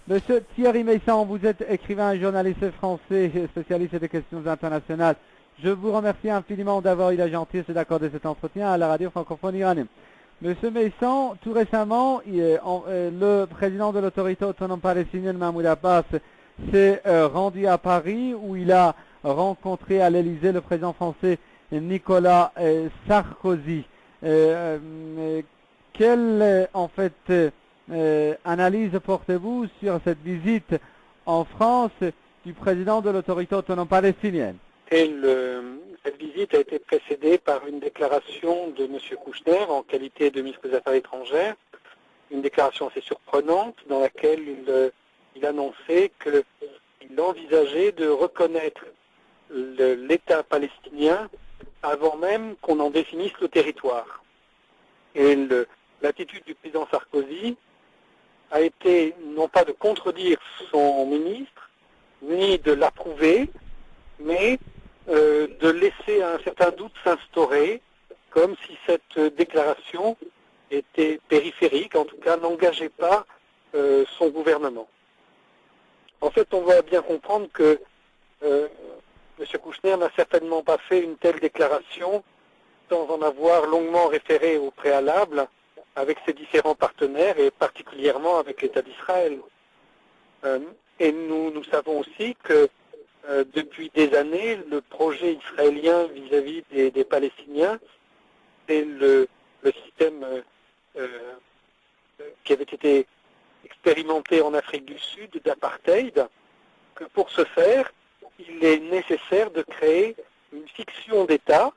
Monsieur Thierry Meyssan, vous êtes écrivain et journaliste français, spécialiste des questions internationales. Je vous remercie infiniment d'avoir eu la gentillesse d'accorder cet entretien à la radio francophone iranienne. Monsieur Meyssan, tout récemment, le président de l'autorité autonome palestinienne, Mahmoud Abbas, s'est rendu à Paris où il a rencontré à l'Élysée le président français Nicolas Sarkozy. Quelle analyse portez-vous sur cette visite en France du président de l'autorité autonome palestinienne? Cette visite a été précédée par une déclaration de M. Kouchner en qualité de ministre des Affaires étrangères, une déclaration assez surprenante dans laquelle il annonçait qu'il envisageait de reconnaître l'État palestinien avant même qu'on en définisse le territoire. Et l'attitude du président Sarkozy a été non pas de contredire son ministre, ni de l'approuver, mais de laisser un certain doute s'instaurer, comme si cette déclaration était périphérique, en tout cas n'engageait pas son gouvernement. En fait, on va bien comprendre que M. Kouchner n'a certainement pas fait une telle déclaration sans en avoir longuement référé au préalable avec ses différents partenaires et particulièrement avec l'État d'Israël. Et nous savons aussi que depuis des années, le projet israélien vis-à-vis des Palestiniens, c'est le système qui avait été expérimenté en Afrique du Sud d'apartheid, que pour ce faire, il est nécessaire de créer une fiction d'État,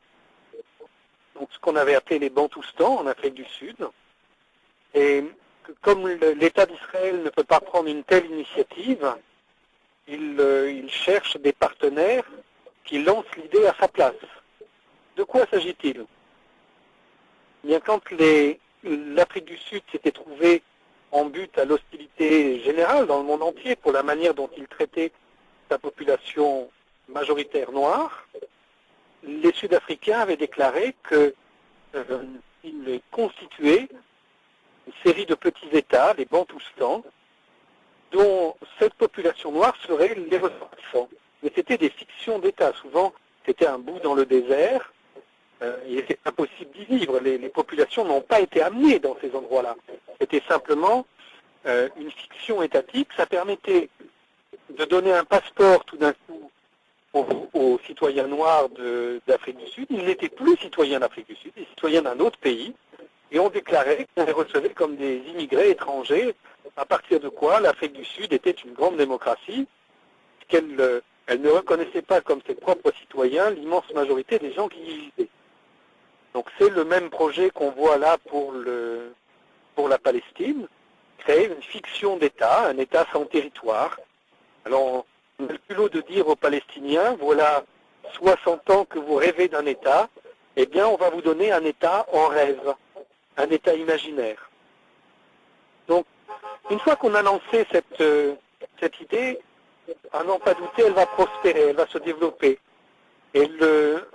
donc ce qu'on avait appelé les Bantoustans en Afrique du Sud, et que comme l'État d'Israël ne peut pas prendre une telle initiative, il cherche des partenaires qui lancent l'idée à sa place. De quoi s'agit-il? Bien, quand l'Afrique du Sud s'était trouvée en but à l'hostilité générale dans le monde entier pour la manière dont il traitait sa population majoritaire noire, les Sud-Africains avaient déclaré qu'ils constituaient une série de petits États, les Bantoustans, dont cette population noire serait les ressortissants. Mais c'était des fictions d'État. Souvent, c'était un bout dans le désert. Il était impossible d'y vivre. Les populations n'ont pas été amenées dans ces endroits-là. C'était simplement une fiction étatique. Ça permettait de donner un passeport tout d'un coup aux citoyens noirs d'Afrique du Sud. Ils n'étaient plus citoyens d'Afrique du Sud, ils étaient citoyens d'un autre pays. Et on déclarait qu'on les recevait comme des immigrés étrangers, à partir de quoi l'Afrique du Sud était une grande démocratie, qu'elle ne reconnaissait pas comme ses propres citoyens l'immense majorité des gens qui y vivaient. Donc c'est le même projet qu'on voit là pour la Palestine, créer une fiction d'État, un État sans territoire. Alors on a le culot de dire aux Palestiniens, voilà 60 ans que vous rêvez d'un État, eh bien on va vous donner un État en rêve, un État imaginaire. Donc une fois qu'on a lancé cette idée, à n'en pas douter, elle va prospérer, elle va se développer. Et le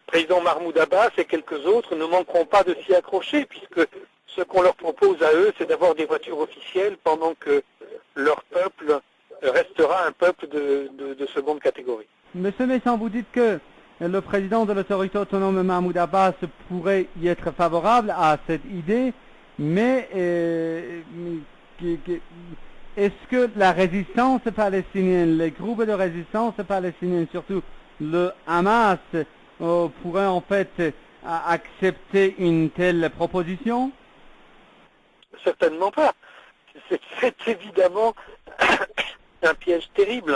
président Mahmoud Abbas et quelques autres ne manqueront pas de s'y accrocher, puisque ce qu'on leur propose à eux, c'est d'avoir des voitures officielles pendant que leur peuple restera un peuple de seconde catégorie. Monsieur Meyssan, vous dites que le président de l'autorité autonome Mahmoud Abbas pourrait y être favorable à cette idée, mais est-ce que la résistance palestinienne, les groupes de résistance palestinienne, surtout le Hamas, pourraient en fait accepter une telle proposition? Certainement pas. C'est évidemment un piège terrible.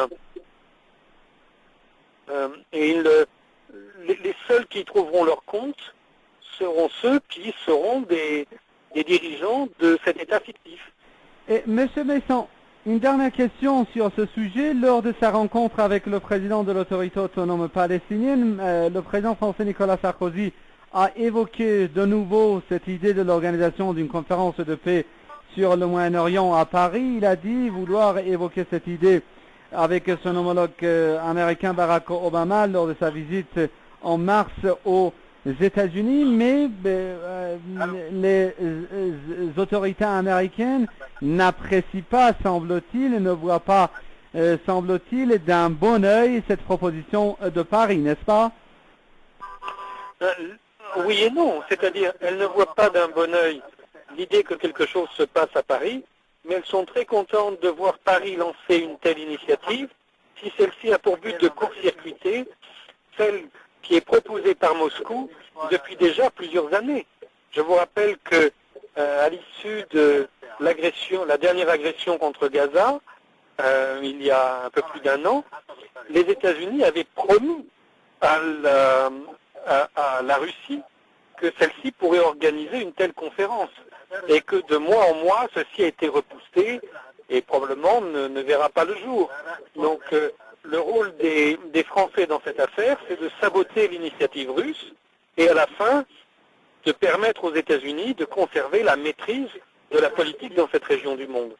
Et les seuls qui y trouveront leur compte seront ceux qui seront des dirigeants de cet État fictif. Et Monsieur Meyssan, une dernière question sur ce sujet. Lors de sa rencontre avec le président de l'autorité autonome palestinienne, le président français Nicolas Sarkozy a évoqué de nouveau cette idée de l'organisation d'une conférence de paix sur le Moyen-Orient à Paris. Il a dit vouloir évoquer cette idée avec son homologue américain Barack Obama lors de sa visite en mars aux États-Unis, mais les autorités américaines n'apprécient pas, semble-t-il, et ne voient pas, semble-t-il, d'un bon œil cette proposition de Paris, n'est-ce pas? Oui et non, c'est-à-dire elles ne voient pas d'un bon œil l'idée que quelque chose se passe à Paris, mais elles sont très contentes de voir Paris lancer une telle initiative, si celle-ci a pour but de court-circuiter celle qui est proposée par Moscou depuis déjà plusieurs années. Je vous rappelle que à l'issue de l'agression, la dernière agression contre Gaza, il y a un peu plus d'un an, les États-Unis avaient promis à la Russie que celle-ci pourrait organiser une telle conférence et que de mois en mois, ceci a été repoussé et probablement ne verra pas le jour. Donc le rôle des Français dans cette affaire, c'est de saboter l'initiative russe et à la fin de permettre aux États-Unis de conserver la maîtrise de la politique dans cette région du monde.